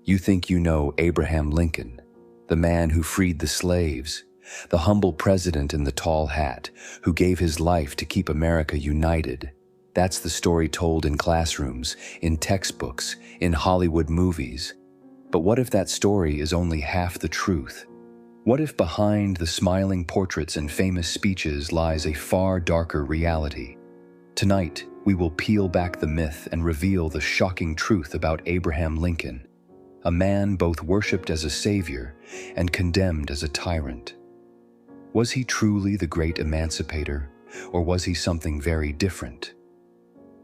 You think you know Abraham Lincoln, the man who freed the slaves, the humble president in the tall hat who gave his life to keep America united. That's the story told in classrooms, in textbooks, in Hollywood movies. But what if that story is only half the truth? What if behind the smiling portraits and famous speeches lies a far darker reality? Tonight, we will peel back the myth and reveal the shocking truth about Abraham Lincoln, a man both worshipped as a savior and condemned as a tyrant. Was he truly the Great Emancipator, or was he something very different?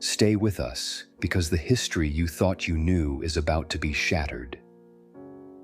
Stay with us, because the history you thought you knew is about to be shattered.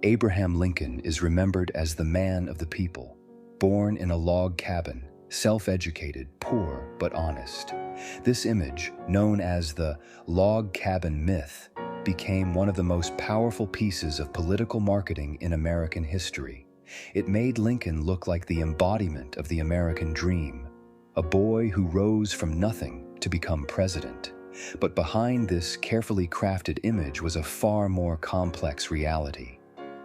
Abraham Lincoln is remembered as the man of the people, born in a log cabin, self-educated, poor but honest. This image, known as the log cabin myth, became one of the most powerful pieces of political marketing in American history. It made Lincoln look like the embodiment of the American dream, a boy who rose from nothing to become president. But behind this carefully crafted image was a far more complex reality.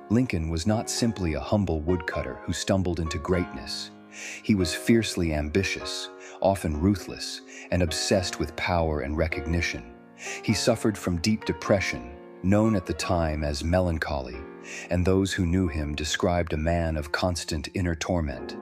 Lincoln was not simply a humble woodcutter who stumbled into greatness. He was fiercely ambitious, often ruthless, and obsessed with power and recognition. He suffered from deep depression, known at the time as melancholy, and those who knew him described a man of constant inner torment.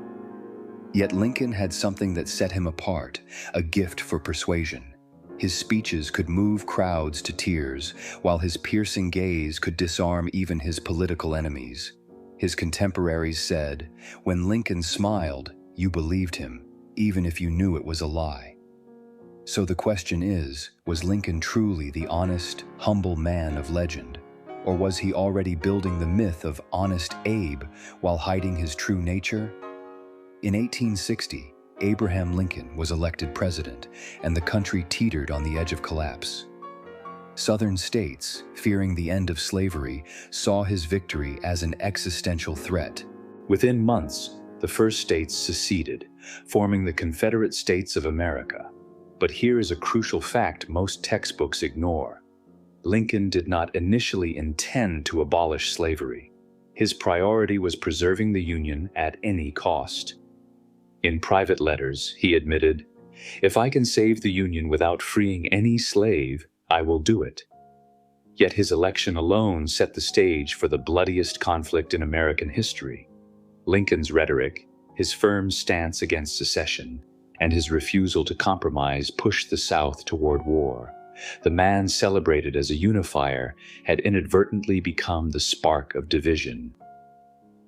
Yet Lincoln had something that set him apart, a gift for persuasion. His speeches could move crowds to tears, while his piercing gaze could disarm even his political enemies. His contemporaries said, when Lincoln smiled, you believed him, even if you knew it was a lie. So the question is, was Lincoln truly the honest, humble man of legend? Or was he already building the myth of Honest Abe while hiding his true nature? In 1860, Abraham Lincoln was elected president, and the country teetered on the edge of collapse. Southern states, fearing the end of slavery, saw his victory as an existential threat. Within months, the first states seceded, forming the Confederate States of America. But here is a crucial fact most textbooks ignore. Lincoln did not initially intend to abolish slavery. His priority was preserving the Union at any cost. In private letters, he admitted, "If I can save the Union without freeing any slave, I will do it." Yet his election alone set the stage for the bloodiest conflict in American history. Lincoln's rhetoric, his firm stance against secession, and his refusal to compromise pushed the South toward war. The man celebrated as a unifier had inadvertently become the spark of division.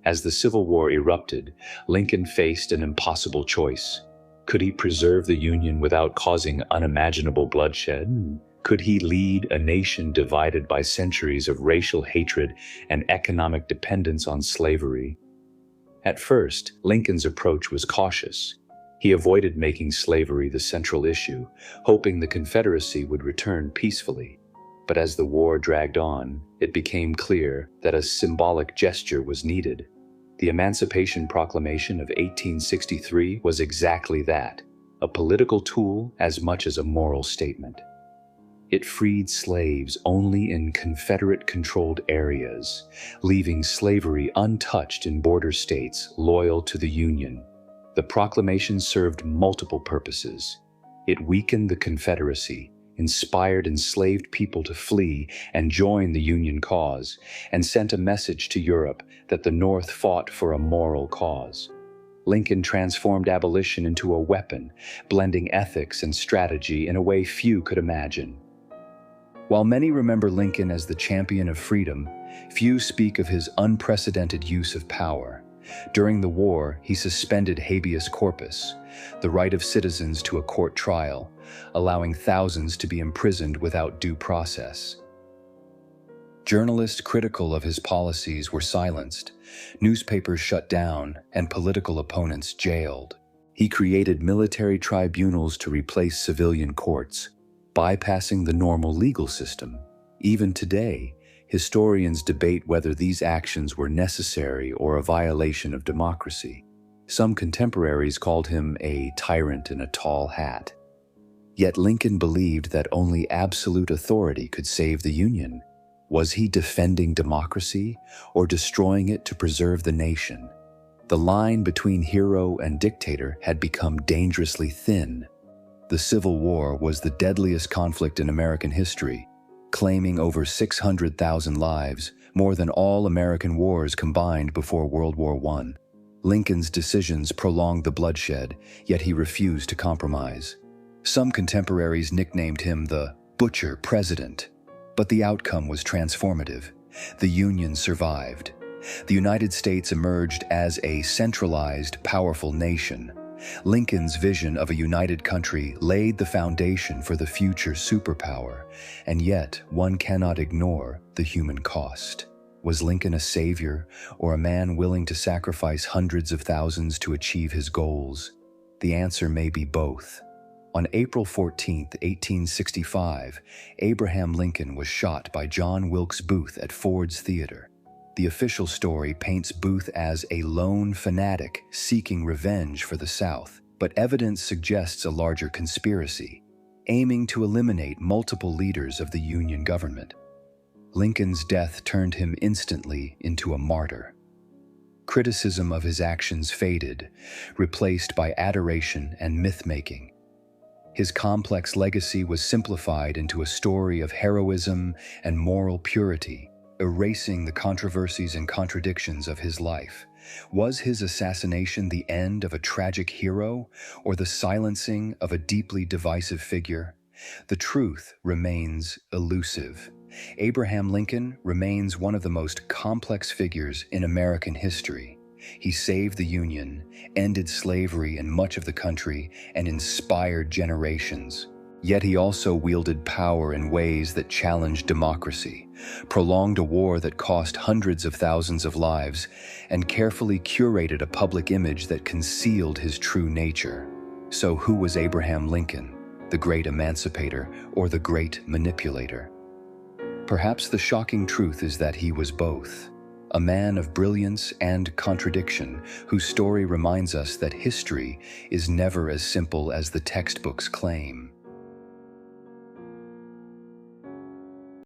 As the Civil War erupted, Lincoln faced an impossible choice. Could he preserve the Union without causing unimaginable bloodshed? Could he lead a nation divided by centuries of racial hatred and economic dependence on slavery? At first, Lincoln's approach was cautious. He avoided making slavery the central issue, hoping the Confederacy would return peacefully. But as the war dragged on, it became clear that a symbolic gesture was needed. The Emancipation Proclamation of 1863 was exactly that, a political tool as much as a moral statement. It freed slaves only in Confederate-controlled areas, leaving slavery untouched in border states loyal to the Union. The proclamation served multiple purposes. It weakened the Confederacy, inspired enslaved people to flee and join the Union cause, and sent a message to Europe that the North fought for a moral cause. Lincoln transformed abolition into a weapon, blending ethics and strategy in a way few could imagine. While many remember Lincoln as the champion of freedom, few speak of his unprecedented use of power. During the war, he suspended habeas corpus, the right of citizens to a court trial, allowing thousands to be imprisoned without due process. Journalists critical of his policies were silenced, newspapers shut down, and political opponents jailed. He created military tribunals to replace civilian courts, bypassing the normal legal system. Even today, historians debate whether these actions were necessary or a violation of democracy. Some contemporaries called him a tyrant in a tall hat. Yet Lincoln believed that only absolute authority could save the Union. Was he defending democracy or destroying it to preserve the nation? The line between hero and dictator had become dangerously thin. The Civil War was the deadliest conflict in American history, claiming over 600,000 lives, more than all American wars combined before World War I. Lincoln's decisions prolonged the bloodshed, yet he refused to compromise. Some contemporaries nicknamed him the Butcher President, but the outcome was transformative. The Union survived. The United States emerged as a centralized, powerful nation. Lincoln's vision of a united country laid the foundation for the future superpower, and yet one cannot ignore the human cost. Was Lincoln a savior or a man willing to sacrifice hundreds of thousands to achieve his goals? The answer may be both. On April 14, 1865, Abraham Lincoln was shot by John Wilkes Booth at Ford's Theater. The official story paints Booth as a lone fanatic seeking revenge for the South, but evidence suggests a larger conspiracy, aiming to eliminate multiple leaders of the Union government. Lincoln's death turned him instantly into a martyr. Criticism of his actions faded, replaced by adoration and myth-making. His complex legacy was simplified into a story of heroism and moral purity, erasing the controversies and contradictions of his life. Was his assassination the end of a tragic hero or the silencing of a deeply divisive figure? The truth remains elusive. Abraham Lincoln remains one of the most complex figures in American history. He saved the Union, ended slavery in much of the country, and inspired generations. Yet he also wielded power in ways that challenged democracy, prolonged a war that cost hundreds of thousands of lives, and carefully curated a public image that concealed his true nature. So who was Abraham Lincoln, the Great Emancipator or the Great Manipulator? Perhaps the shocking truth is that he was both. A man of brilliance and contradiction, whose story reminds us that history is never as simple as the textbooks claim.